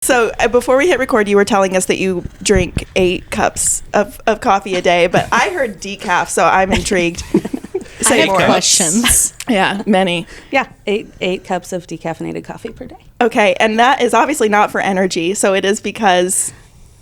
So before we hit record, you were telling us that you drink 8 cups of coffee a day, but I heard decaf, so I'm intrigued. I have questions. Yeah, many. Yeah, eight cups of decaffeinated coffee per day. Okay, and that is obviously not for energy, so it is because...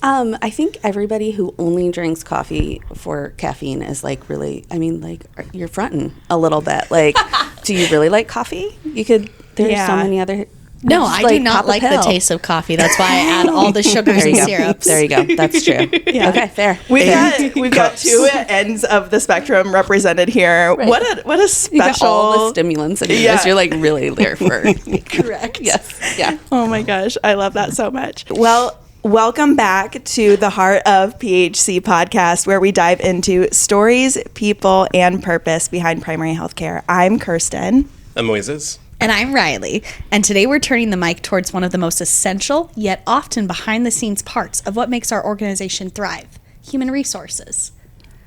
I think everybody who only drinks coffee for caffeine is like really, I mean, like you're fronting a little bit. Like, do you really like coffee? There's so many other... No, I do not like the taste of coffee. That's why I add all the sugars and syrups. There you go. That's true. Yeah. Okay, fair. We've got 2 ends of the spectrum represented here. Right. What a special... You got all the stimulants in yours. You're like really there for... Correct. Yes. Yeah. Oh my gosh. I love that so much. Well, welcome back to the Heart of PHC podcast, where we dive into stories, people, and purpose behind primary healthcare. I'm Kirsten. I'm Moises. And I'm Riley. And today we're turning the mic towards one of the most essential, yet often behind-the-scenes parts of what makes our organization thrive: human resources.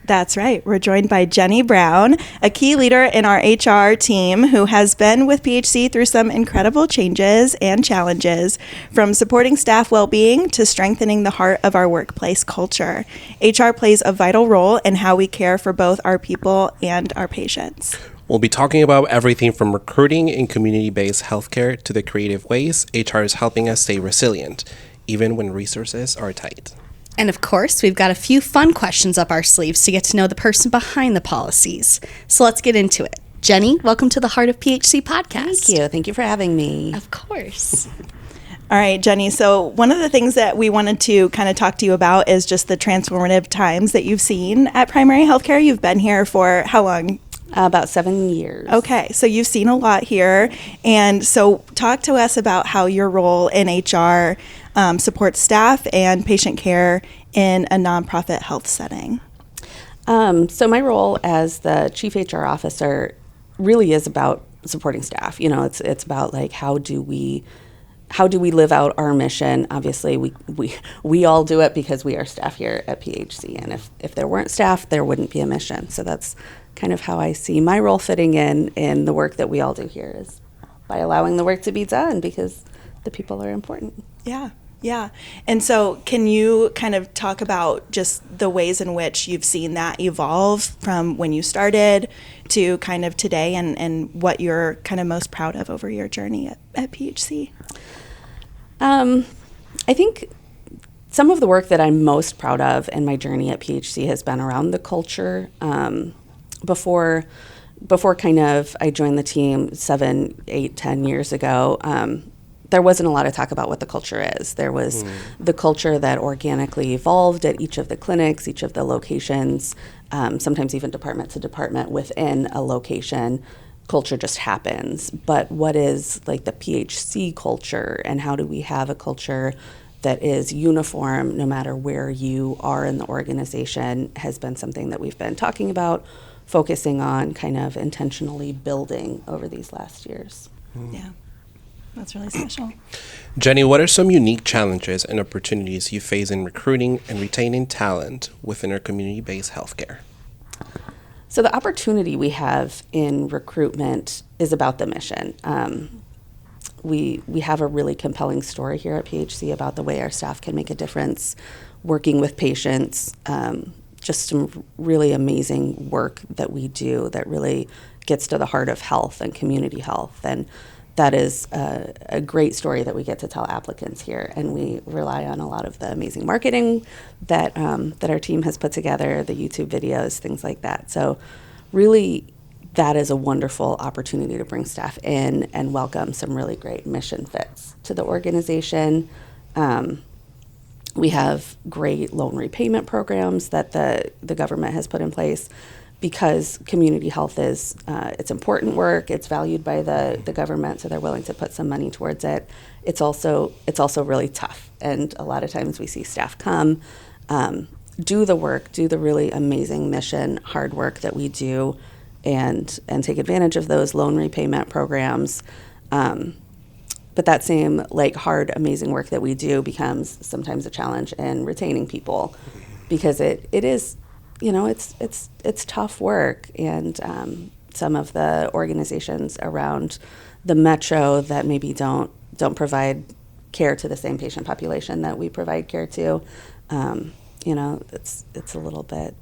That's right. We're joined by Jenny Brown, a key leader in our HR team who has been with PHC through some incredible changes and challenges, from supporting staff well-being to strengthening the heart of our workplace culture. HR plays a vital role in how we care for both our people and our patients. We'll be talking about everything from recruiting and community-based healthcare to the creative ways HR is helping us stay resilient, even when resources are tight. And of course, we've got a few fun questions up our sleeves to get to know the person behind the policies. So let's get into it. Jenny, welcome to the Heart of PHC podcast. Thank you. Thank you for having me. Of course. All right, Jenny. So one of the things that we wanted to kind of talk to you about is just the transformative times that you've seen at primary healthcare. You've been here for how long? About 7 years. Okay, so you've seen a lot here. And so talk to us about how your role in HR supports staff and patient care in a nonprofit health setting. So my role as the Chief HR Officer really is about supporting staff. You know, it's about like how do we live out our mission? Obviously, we all do it because we are staff here at PHC. And if there weren't staff, there wouldn't be a mission. So that's kind of how I see my role fitting in the work that we all do here, is by allowing the work to be done because the people are important. Yeah. And so can you kind of talk about just the ways in which you've seen that evolve from when you started to kind of today, and what you're kind of most proud of over your journey at PHC? I think some of the work that I'm most proud of in my journey at PHC has been around the culture. Before kind of I joined the team 7, 8, 10 years ago, there wasn't a lot of talk about what the culture is. There was the culture that organically evolved at each of the clinics, each of the locations, sometimes even department to department within a location. Culture just happens. But what is like the PHC culture, and how do we have a culture that is uniform no matter where you are in the organization, has been something that we've been talking about, focusing on, kind of intentionally building over these last years. Yeah, that's really special. Jenny, what are some unique challenges and opportunities you face in recruiting and retaining talent within our community-based healthcare? So the opportunity we have in recruitment is about the mission. We have a really compelling story here at PHC about the way our staff can make a difference working with patients. Just some really amazing work that we do that really gets to the heart of health and community health. And that is a great story that we get to tell applicants here. And we rely on a lot of the amazing marketing that our team has put together, the YouTube videos, things like that. So really, that is a wonderful opportunity to bring staff in and welcome some really great mission fits to the organization. We have great loan repayment programs that the government has put in place, because community health is it's important work. It's valued by the government, so they're willing to put some money towards it. It's also really tough, and a lot of times we see staff come, do the work, do the really amazing mission, hard work that we do, and take advantage of those loan repayment programs. But that same like hard, amazing work that we do becomes sometimes a challenge in retaining people, because it is, you know, it's tough work, and some of the organizations around the metro that maybe don't provide care to the same patient population that we provide care to. It's a little bit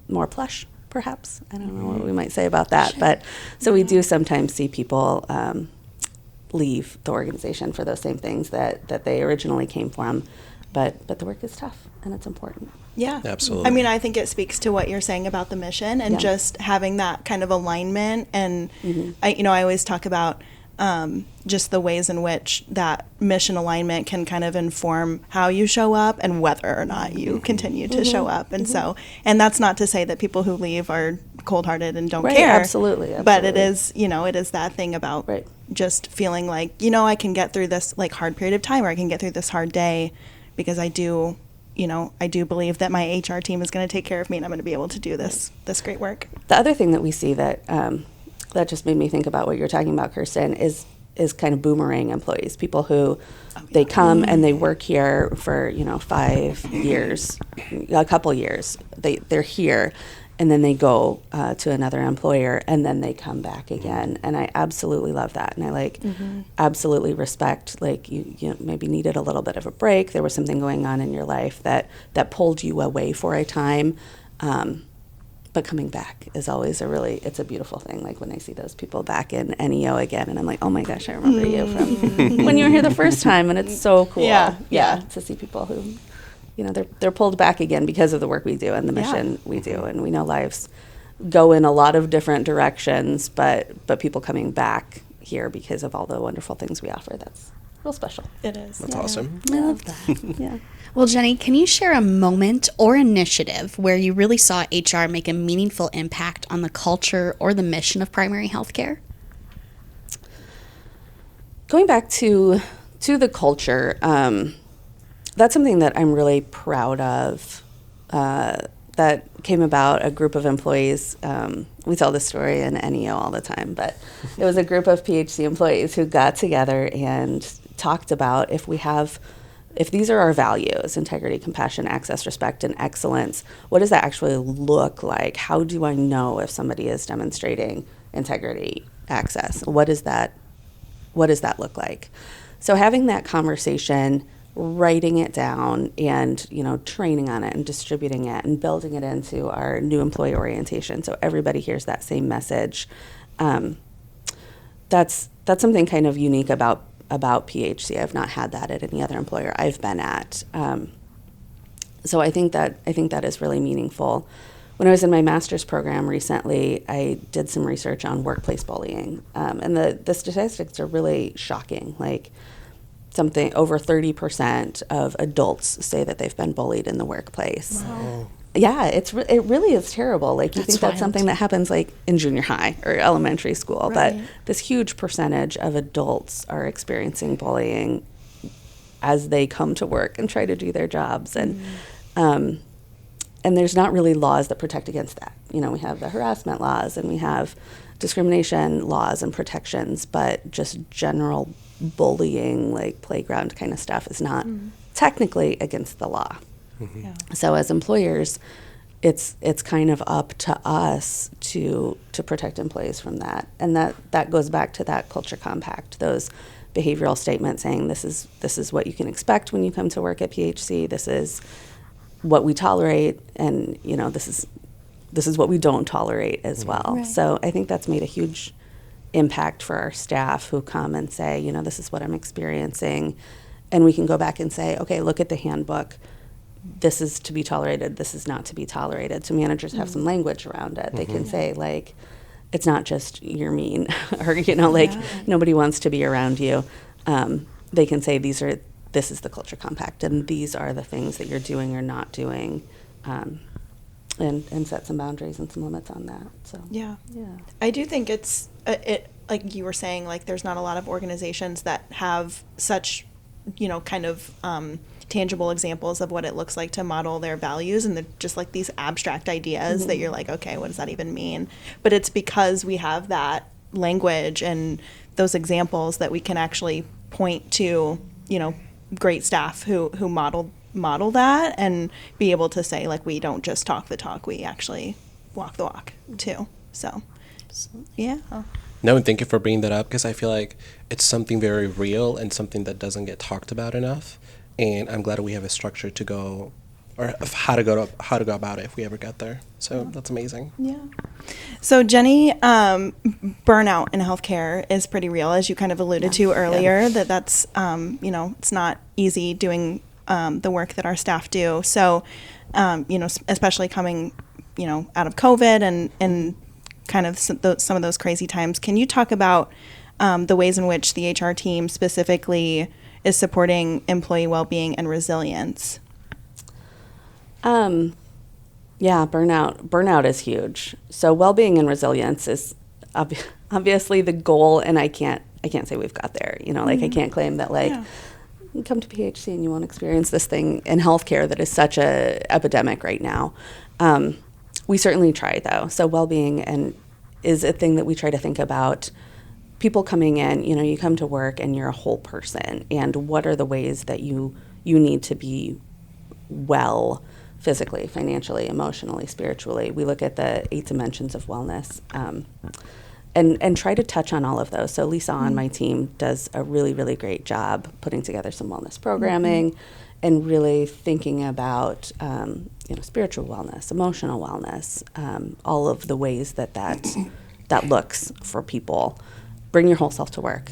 more plush, perhaps. I don't know what we might say about that. Sure. But so we do sometimes see people leave the organization for those same things that they originally came from. But the work is tough, and it's important. Yeah. Absolutely. I mean, I think it speaks to what you're saying about the mission and Yeah. just having that kind of alignment. And I always talk about just the ways in which that mission alignment can kind of inform how you show up and whether or not you continue to show up. And so, and that's not to say that people who leave are cold-hearted and don't Right, care. absolutely, But it absolutely. is, it is that thing about Right. just feeling like, I can get through this like hard period of time, or I can get through this hard day because I do believe that my HR team is going to take care of me and I'm going to be able to do this great work. The other thing that we see that that just made me think about what you're talking about, Kirsten, is kind of boomerang employees, people who they come and they work here for 5 years, a couple years. They're here, and then they go to another employer, and then they come back again. And I absolutely love that, and I absolutely respect you maybe needed a little bit of a break. There was something going on in your life that pulled you away for a time. But coming back is always it's a beautiful thing. Like when I see those people back in NEO again, and I'm like, oh my gosh, I remember you from when you were here the first time, and it's so cool. Yeah. To see people who, they're pulled back again because of the work we do and the mission we do, and we know lives go in a lot of different directions, but people coming back here because of all the wonderful things we offer, that's real special. It is. That's awesome. I love that. Yeah. Well, Jenny, can you share a moment or initiative where you really saw HR make a meaningful impact on the culture or the mission of primary healthcare? Going back to the culture, that's something that I'm really proud of. That came about a group of employees. We tell this story in NEO all the time, but it was a group of PHC employees who got together and talked about if these are our values, integrity, compassion, access, respect, and excellence, what does that actually look like? How do I know if somebody is demonstrating integrity, access? What does that look like? So having that conversation, writing it down, and training on it and distributing it and building it into our new employee orientation so everybody hears that same message. That's something kind of unique about PHC. I've not had that at any other employer I've been at. So I think that is really meaningful. When I was in my master's program recently, I did some research on workplace bullying, and the statistics are really shocking. Like something over 30% of adults say that they've been bullied in the workplace. Wow. Yeah, it really is terrible. Like you That's think that's wild. something that happens like in junior high or elementary school, Right. but this huge percentage of adults are experiencing bullying as they come to work and try to do their jobs, and there's not really laws that protect against that. We have the harassment laws and we have discrimination laws and protections, but just general bullying, like playground kind of stuff, is not technically against the law. Yeah. So as employers, it's kind of up to us to protect employees from that. And that goes back to that culture compact, those behavioral statements saying this is what you can expect when you come to work at PHC, this is what we tolerate, and this is what we don't tolerate as well. Right. So I think that's made a huge impact for our staff who come and say, this is what I'm experiencing. And we can go back and say, okay, look at the handbook. This is to be tolerated, this is not to be tolerated. So managers have some language around it. They can say, like, it's not just you're mean or, nobody wants to be around you. They can say this is the culture compact and these are the things that you're doing or not doing, and set some boundaries and some limits on that. So Yeah. yeah. I do think it's like you were saying, like there's not a lot of organizations that have such, kind of tangible examples of what it looks like to model their values, and they're just like these abstract ideas that you're like, okay, what does that even mean? But it's because we have that language and those examples that we can actually point to, great staff who model that and be able to say, like, we don't just talk the talk, we actually walk the walk too. So yeah. No, and thank you for bringing that up because I feel like it's something very real and something that doesn't get talked about enough. And I'm glad that we have a structure to go, or of how to go about it if we ever get there. So that's amazing. Yeah. So Jenny, burnout in healthcare is pretty real, as you kind of alluded to earlier. That's it's not easy doing the work that our staff do. So, especially coming, out of COVID and kind of some of those crazy times. Can you talk about the ways in which the HR team specifically is supporting employee well-being and resilience? Yeah, burnout is huge. So well-being and resilience is obviously the goal, and I can't say we've got there. I can't claim that you come to PHC and you won't experience this thing in healthcare that is such a epidemic right now. We certainly try, though. So well-being is a thing that we try to think about. People coming in, you come to work and you're a whole person, and what are the ways that you need to be well physically, financially, emotionally, spiritually. We look at the 8 dimensions of wellness and try to touch on all of those. So Lisa on my team does a really, really great job putting together some wellness programming and really thinking about spiritual wellness, emotional wellness, all of the ways that looks for people. Bring your whole self to work.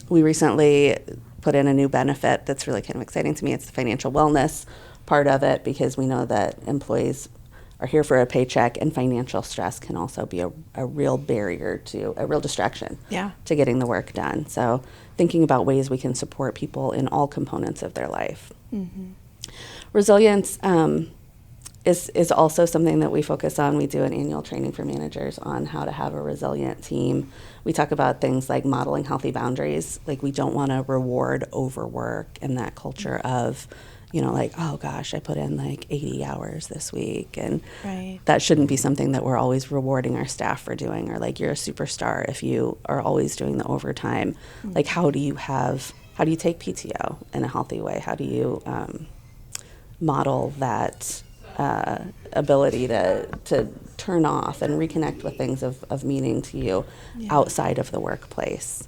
We recently put in a new benefit that's really kind of exciting to me. It's the financial wellness part of it, because we know that employees are here for a paycheck, and financial stress can also be a real barrier a real distraction to getting the work done. So thinking about ways we can support people in all components of their life. Mm-hmm. Resilience is also something that we focus on. We do an annual training for managers on how to have a resilient team. We talk about things like modeling healthy boundaries. Like, we don't want to reward overwork and that culture of, oh gosh, I put in 80 hours this week. And that shouldn't be something that we're always rewarding our staff for doing, or you're a superstar if you are always doing the overtime. Mm-hmm. How do you take PTO in a healthy way? How do you model that ability to turn off and reconnect with things of meaning to you outside of the workplace?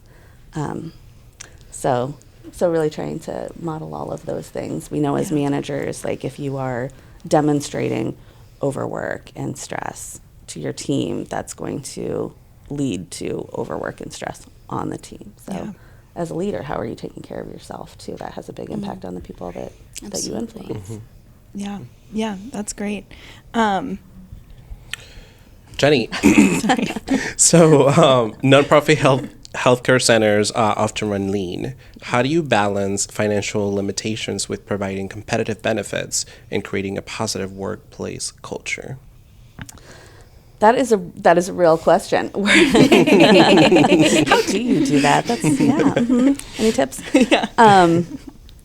So really trying to model all of those things. We know as managers, if you are demonstrating overwork and stress to your team, that's going to lead to overwork and stress on the team. So as a leader, how are you taking care of yourself too? That has a big impact on the people that you influence. Mm-hmm. Yeah, that's great. Jenny, so nonprofit healthcare centers often run lean. How do you balance financial limitations with providing competitive benefits and creating a positive workplace culture? That is a real question. How do you do that? Any tips?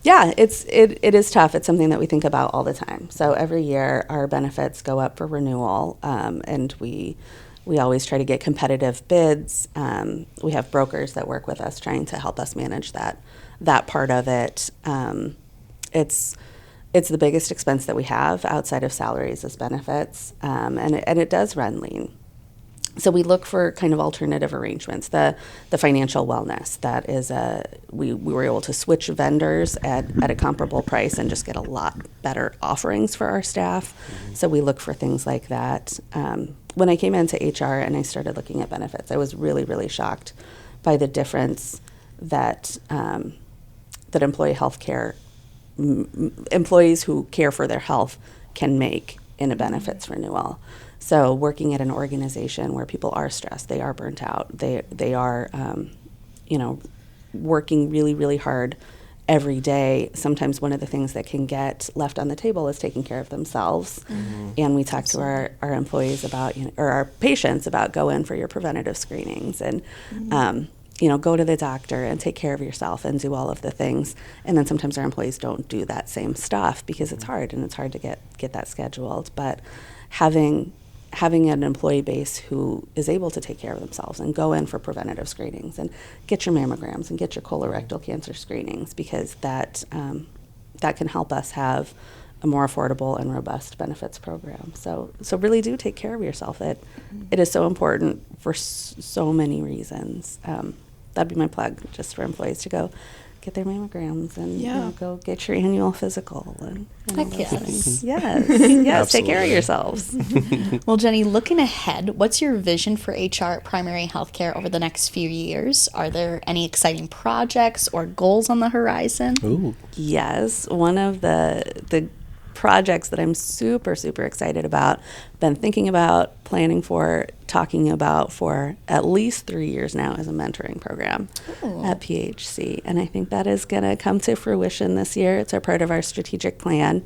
It is tough. It's something that we think about all the time. So every year our benefits go up for renewal, and we always try to get competitive bids. We have brokers that work with us trying to help us manage that part of it. It's the biggest expense that we have outside of salaries is benefits, and it does run lean. So we look for kind of alternative arrangements. The financial wellness, that is we were able to switch vendors at a comparable price and just get a lot better offerings for our staff. Mm-hmm. So we look for things like that. When I came into HR and I started looking at benefits, I was really, really shocked by the difference that employee health care, employees who care for their health can make in a benefits renewal. So working at an organization where people are stressed, they are burnt out, they are, working really, really hard every day. Sometimes one of the things that can get left on the table is taking care of themselves. Mm-hmm. And we talk to our employees about, or our patients about, go in for your preventative screenings and, go to the doctor and take care of yourself and do all of the things. And then sometimes our employees don't do that same stuff because it's hard, and it's hard to get that scheduled. But having an employee base who is able to take care of themselves and go in for preventative screenings and get your mammograms and get your colorectal cancer screenings, because that can help us have a more affordable and robust benefits program. So really do take care of yourself. It is so important for so many reasons. That'd be my plug, just for employees to go get their mammograms and go get your annual physical and all those things. Yes, take care of yourselves. Well, Jenny, looking ahead, what's your vision for HR at primary healthcare over the next few years? Are there any exciting projects or goals on the horizon? Ooh. Yes, one of the projects that I'm super, super excited about, been thinking about, planning for, talking about for at least 3 years now is a mentoring program at PHC. And I think that is going to come to fruition this year. It's a part of our strategic plan.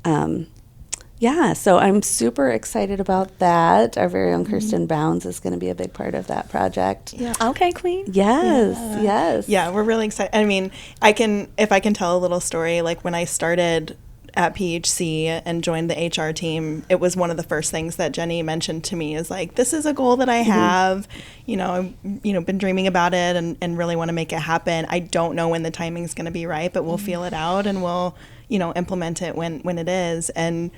So I'm super excited about that. Our very own Kirsten Bounds is going to be a big part of that project. Yeah. Okay, Queen. Yes. Yeah, we're really excited. I mean, if I can tell a little story, like when I started at PHC and joined the HR team, it was one of the first things that Jenny mentioned to me is like, this is a goal that I have, been dreaming about it and really want to make it happen. I don't know when the timing is going to be right, but we'll feel it out and we'll, implement it when it is. And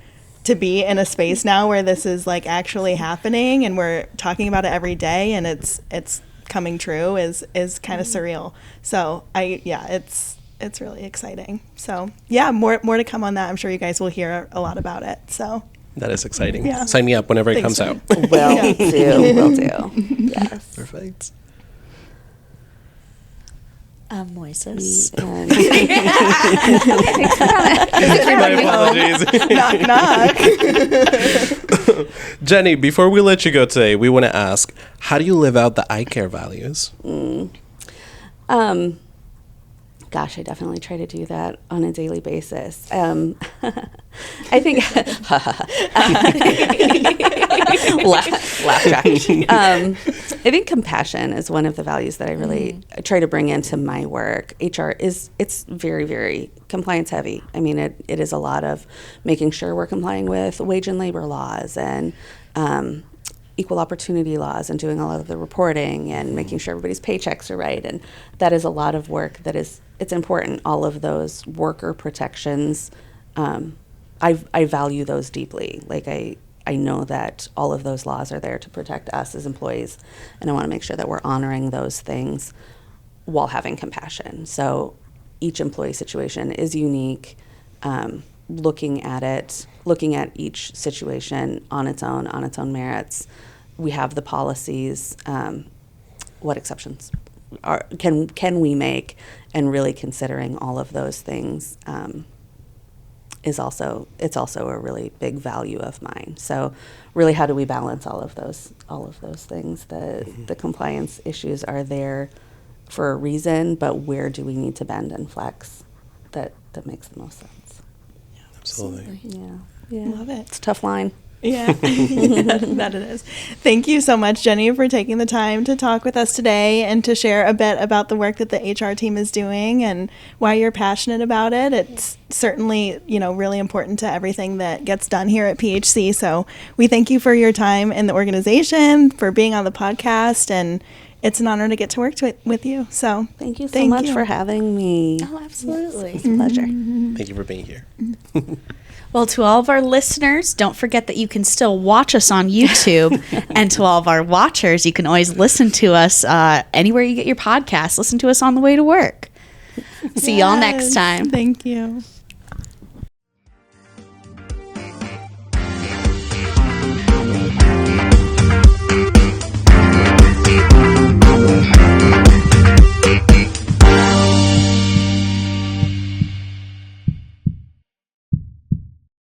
to be in a space now where this is like actually happening and we're talking about it every day and it's coming true is kind of surreal. So it's really exciting. So more to come on that. I'm sure you guys will hear a lot about it. So That is exciting. Yeah. Sign me up whenever it Thanks, comes Jen. out. Will do. Yes. Perfect. Moises. My apologies. knock, knock. Jenny, before we let you go today, we want to ask, how do you live out the eye care values? Gosh, I definitely try to do that on a daily basis. I think laugh track. I think compassion is one of the values that I really try to bring into my work. HR it's very, very compliance heavy. I mean, it is a lot of making sure we're complying with wage and labor laws and equal opportunity laws and doing a lot of the reporting and making sure everybody's paychecks are right. And that is a lot of work it's important. All of those worker protections, I value those deeply. Like I know that all of those laws are there to protect us as employees, and I want to make sure that we're honoring those things while having compassion. So each employee situation is unique. Looking at each situation on its own merits. We have the policies. What exceptions can we make? And really considering all of those things it's also a really big value of mine. So really, how do we balance all of those things? The compliance issues are there for a reason, but where do we need to bend and flex that makes the most sense? Absolutely. Yeah. Love it. It's a tough line. Yeah, that it is. Thank you so much, Jenny, for taking the time to talk with us today and to share a bit about the work that the HR team is doing and why you're passionate about it. It's certainly, really important to everything that gets done here at PHC. So we thank you for your time in the organization, for being on the podcast, and it's an honor to get to work with you. So thank you so much for having me. Oh, absolutely. It's a pleasure. Thank you for being here. Well, to all of our listeners, don't forget that you can still watch us on YouTube. And to all of our watchers, you can always listen to us anywhere you get your podcasts. Listen to us on the way to work. See y'all next time. Thank you.